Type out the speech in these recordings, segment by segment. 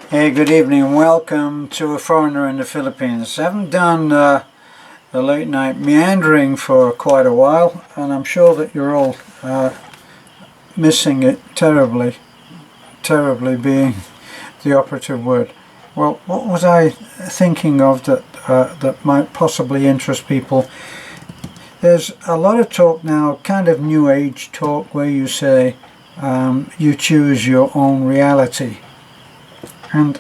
Hey, good evening and welcome to A Foreigner in the Philippines. I haven't done the late night meandering for quite a while, and I'm sure that you're all missing it terribly. Terribly being the operative word. Well, what was I thinking of that might possibly interest people? There's a lot of talk now, kind of new age talk, where you say you choose your own reality. And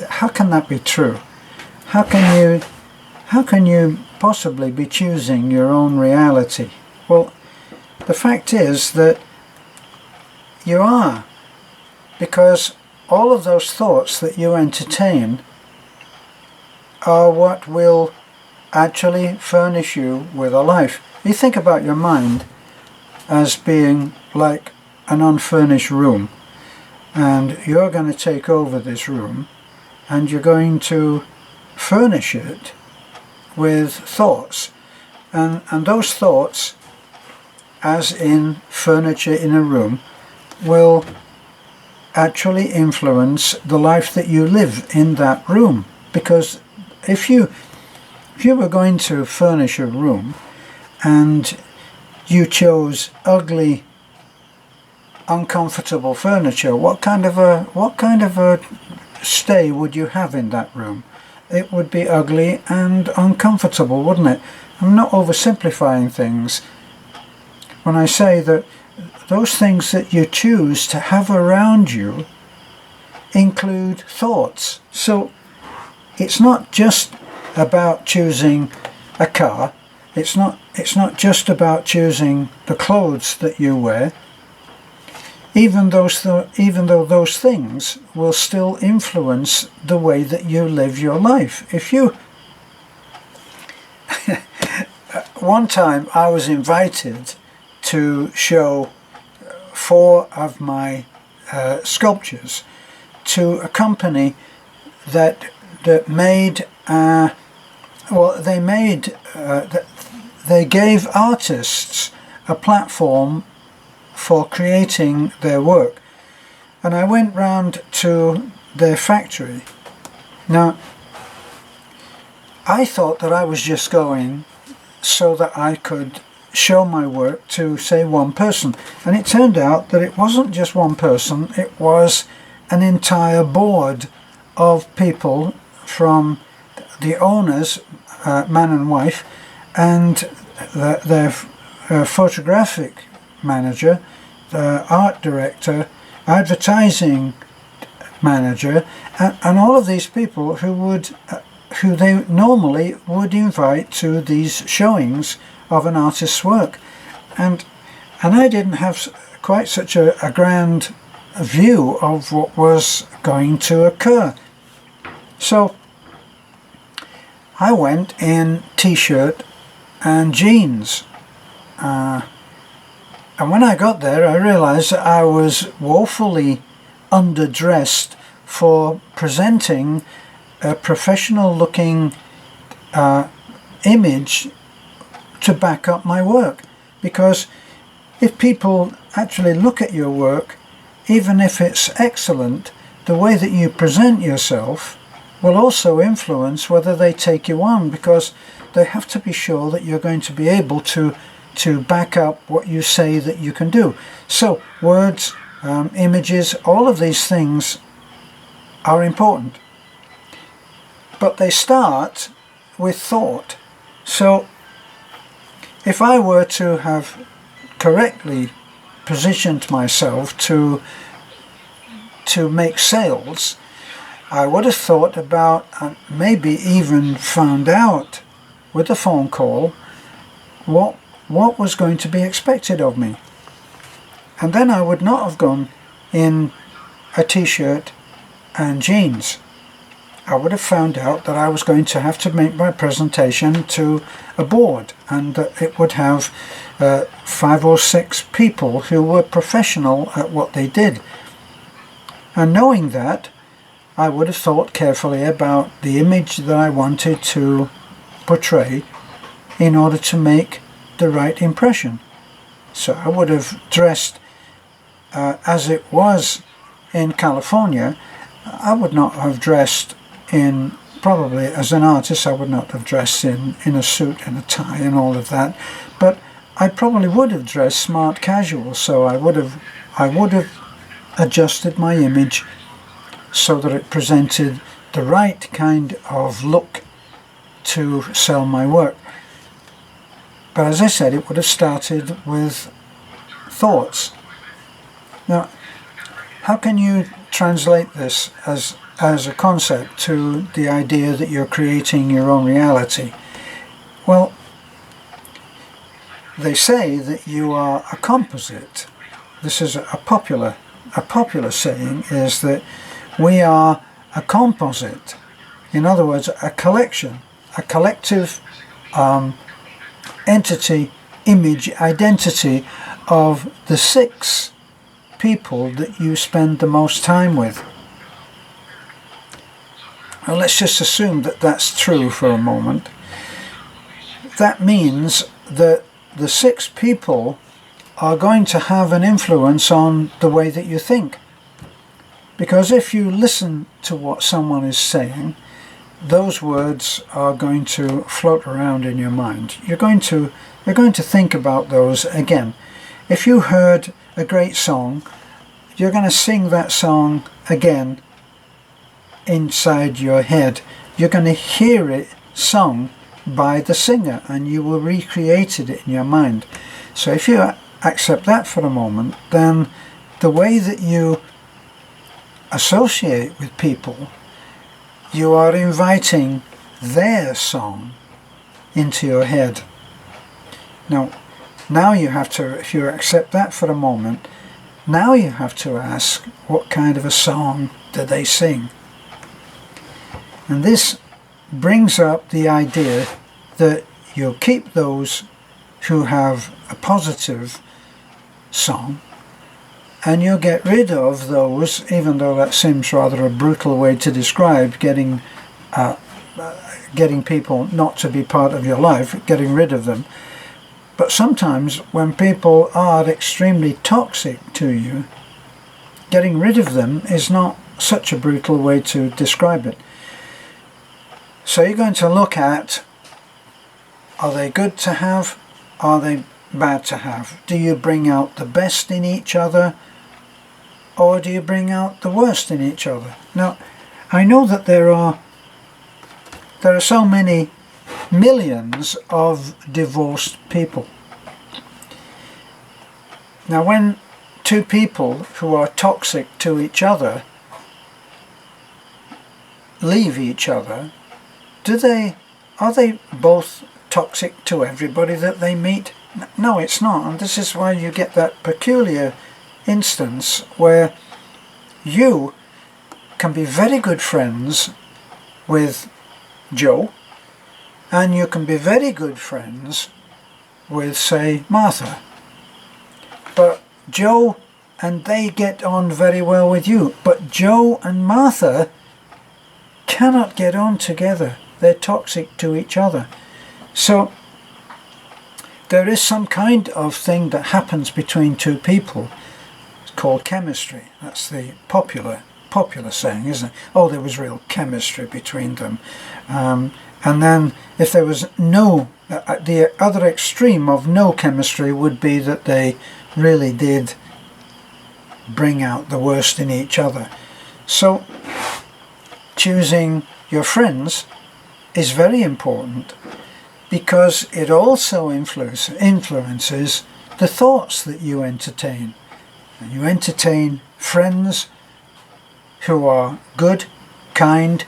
how can that be true? How can you possibly be choosing your own reality? Well, the fact is that you are, because all of those thoughts that you entertain are what will actually furnish you with a life. You think about your mind as being like an unfurnished room, and you're going to take over this room and you're going to furnish it with thoughts, and those thoughts, as in furniture in a room, will actually influence the life that you live in that room. Because if you were going to furnish a room and you chose ugly, uncomfortable furniture, what kind of a stay would you have in that room? It would be ugly and uncomfortable, wouldn't it? I'm not oversimplifying things when I say that those things that you choose to have around you include thoughts. So it's not just about choosing a car, it's not just about choosing the clothes that you wear. Even though those things will still influence the way that you live your life. If you one time I was invited to show 4 of my sculptures to a company that made they gave artists a platform for creating their work, and I went round to their factory. Now, I thought that I was just going so that I could show my work to, say, one person, and it turned out that it wasn't just one person, it was an entire board of people, from the owners, man and wife, and their photographic manager, the art director, advertising manager, and all of these people who they normally would invite to these showings of an artist's work, and I didn't have quite such a grand view of what was going to occur. So I went in t-shirt and jeans. And when I got there, I realized that I was woefully underdressed for presenting a professional-looking image to back up my work. Because if people actually look at your work, even if it's excellent, the way that you present yourself will also influence whether they take you on, because they have to be sure that you're going to be able to back up what you say that you can do. So words, images, all of these things are important. But they start with thought. So if I were to have correctly positioned myself to make sales, I would have thought about, maybe even found out with a phone call, what was going to be expected of me. And then I would not have gone in a t-shirt and jeans. I would have found out that I was going to have to make my presentation to a board, and that it would have 5 or 6 people who were professional at what they did. And knowing that, I would have thought carefully about the image that I wanted to portray in order to make the right impression. So I would have dressed as it was in California, I would not have dressed in, probably as an artist, I would not have dressed in a suit and a tie and all of that, but I probably would have dressed smart casual, so I would have adjusted my image so that it presented the right kind of look to sell my work. But as I said, it would have started with thoughts. Now, how can you translate this as a concept to the idea that you're creating your own reality? Well, they say that you are a composite. This is a popular saying, is that we are a composite. In other words, a collection, a collective entity, image, identity of the 6 people that you spend the most time with. Well, let's just assume that that's true for a moment. That means that the 6 people are going to have an influence on the way that you think. Because if you listen to what someone is saying, those words are going to float around in your mind. You're going to think about those again. If you heard a great song, you're going to sing that song again inside your head. You're going to hear it sung by the singer, and you will recreate it in your mind. So if you accept that for a moment, then the way that you associate with people, you are inviting their song into your head. Now you have to, if you accept that for a moment, now you have to ask, what kind of a song do they sing? And this brings up the idea that you'll keep those who have a positive song, and you'll get rid of those, even though that seems rather a brutal way to describe getting people not to be part of your life, getting rid of them. But sometimes when people are extremely toxic to you, getting rid of them is not such a brutal way to describe it. So you're going to look at, are they good to have? Are they bad to have? Do you bring out the best in each other, or do you bring out the worst in each other? Now, I know that there are so many millions of divorced people. Now, when 2 people who are toxic to each other leave each other, are they both toxic to everybody that they meet? No, it's not. And this is why you get that peculiar instance where you can be very good friends with Joe, and you can be very good friends with, say, Martha. But Joe and they get on very well with you. But Joe and Martha cannot get on together. They're toxic to each other. So there is some kind of thing that happens between 2 people. It's called chemistry. That's the popular saying, isn't it? Oh, there was real chemistry between them. And then if there was no, the other extreme of no chemistry would be that they really did bring out the worst in each other. So choosing your friends is very important, because it also influences the thoughts that you entertain. And you entertain friends who are good, kind,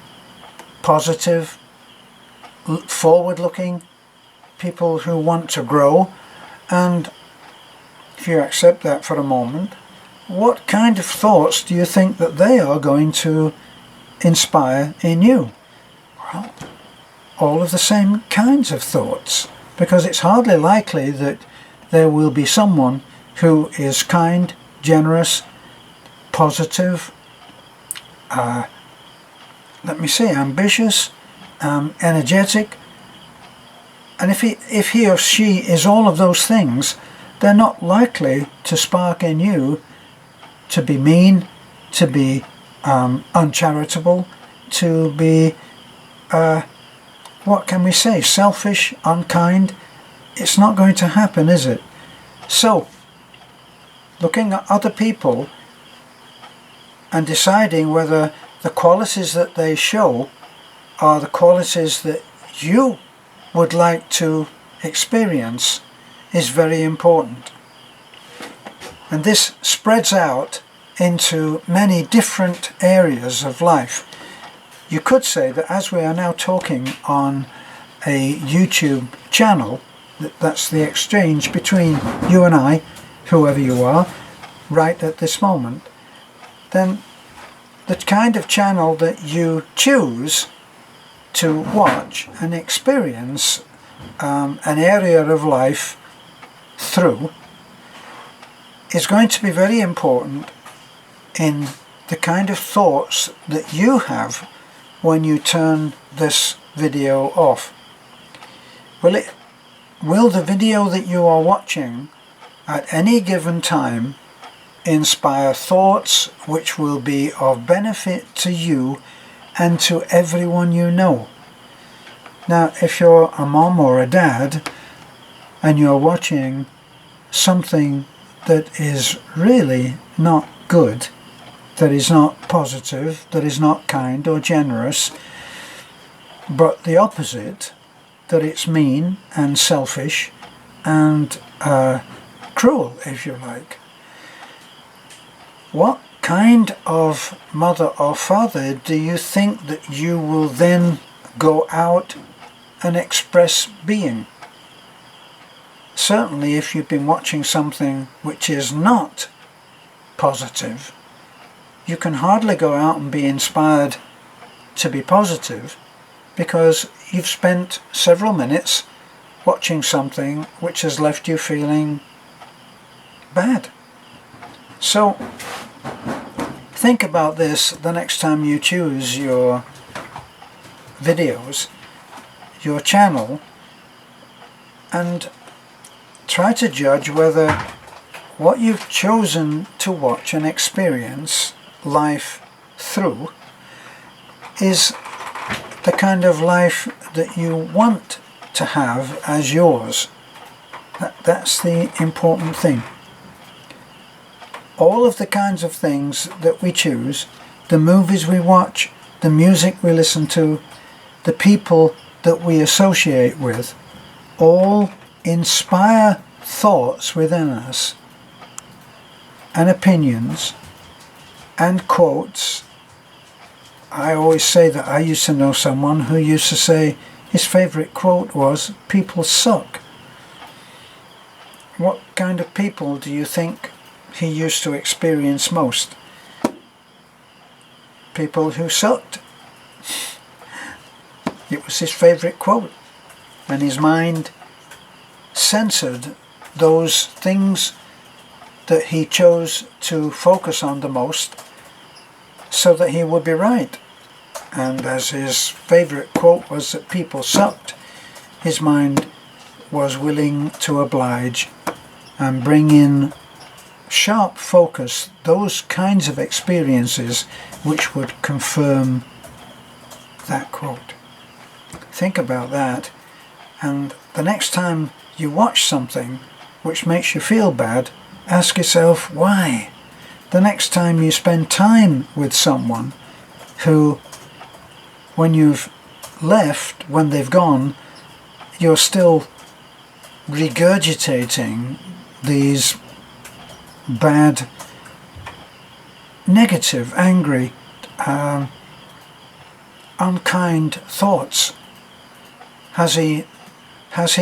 positive, forward-looking, people who want to grow. And if you accept that for a moment, what kind of thoughts do you think that they are going to inspire in you? Well, all of the same kinds of thoughts, because it's hardly likely that there will be someone who is kind, generous, positive, ambitious, energetic, and if he or she is all of those things, they're not likely to spark in you to be mean, to be uncharitable, to be, what can we say, selfish, unkind. It's not going to happen, is it? So, looking at other people and deciding whether the qualities that they show are the qualities that you would like to experience is very important. And this spreads out into many different areas of life. You could say that as we are now talking on a YouTube channel, that's the exchange between you and I, whoever you are, right at this moment, then the kind of channel that you choose to watch and experience an area of life through is going to be very important in the kind of thoughts that you have when you turn this video off. Will the video that you are watching at any given time inspire thoughts which will be of benefit to you and to everyone you know? Now, if you're a mom or a dad and you're watching something that is really not good, that is not positive, that is not kind or generous, but the opposite, that it's mean and selfish and cruel, if you like, what kind of mother or father do you think that you will then go out and express being? Certainly if you've been watching something which is not positive, you can hardly go out and be inspired to be positive, because you've spent several minutes watching something which has left you feeling bad. So think about this the next time you choose your videos, your channel, and try to judge whether what you've chosen to watch and experience life through is the kind of life that you want to have as yours. That's the important thing. All of the kinds of things that we choose, the movies we watch, the music we listen to, the people that we associate with, all inspire thoughts within us and opinions and quotes. I always say that I used to know someone who used to say his favourite quote was, "People suck." What kind of people do you think he used to experience most? People who sucked. It was his favourite quote, and his mind censored those things that he chose to focus on the most so that he would be right. And as his favourite quote was that people sucked, his mind was willing to oblige and bring in sharp focus those kinds of experiences which would confirm that quote. Think about that, and the next time you watch something which makes you feel bad, ask yourself why. The next time you spend time with someone who, when you've left, when they've gone, you're still regurgitating these bad, negative, angry, unkind thoughts. Has he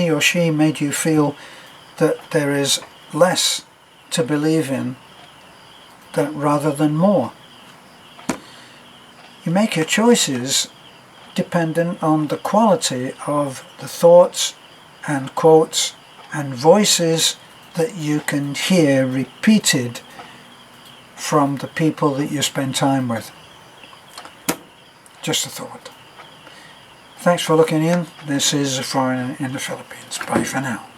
or she made you feel that there is less to believe in rather than more? You make your choices dependent on the quality of the thoughts and quotes and voices that you can hear repeated from the people that you spend time with. Just a thought. Thanks for looking in. This is A Foreigner in the Philippines. Bye for now.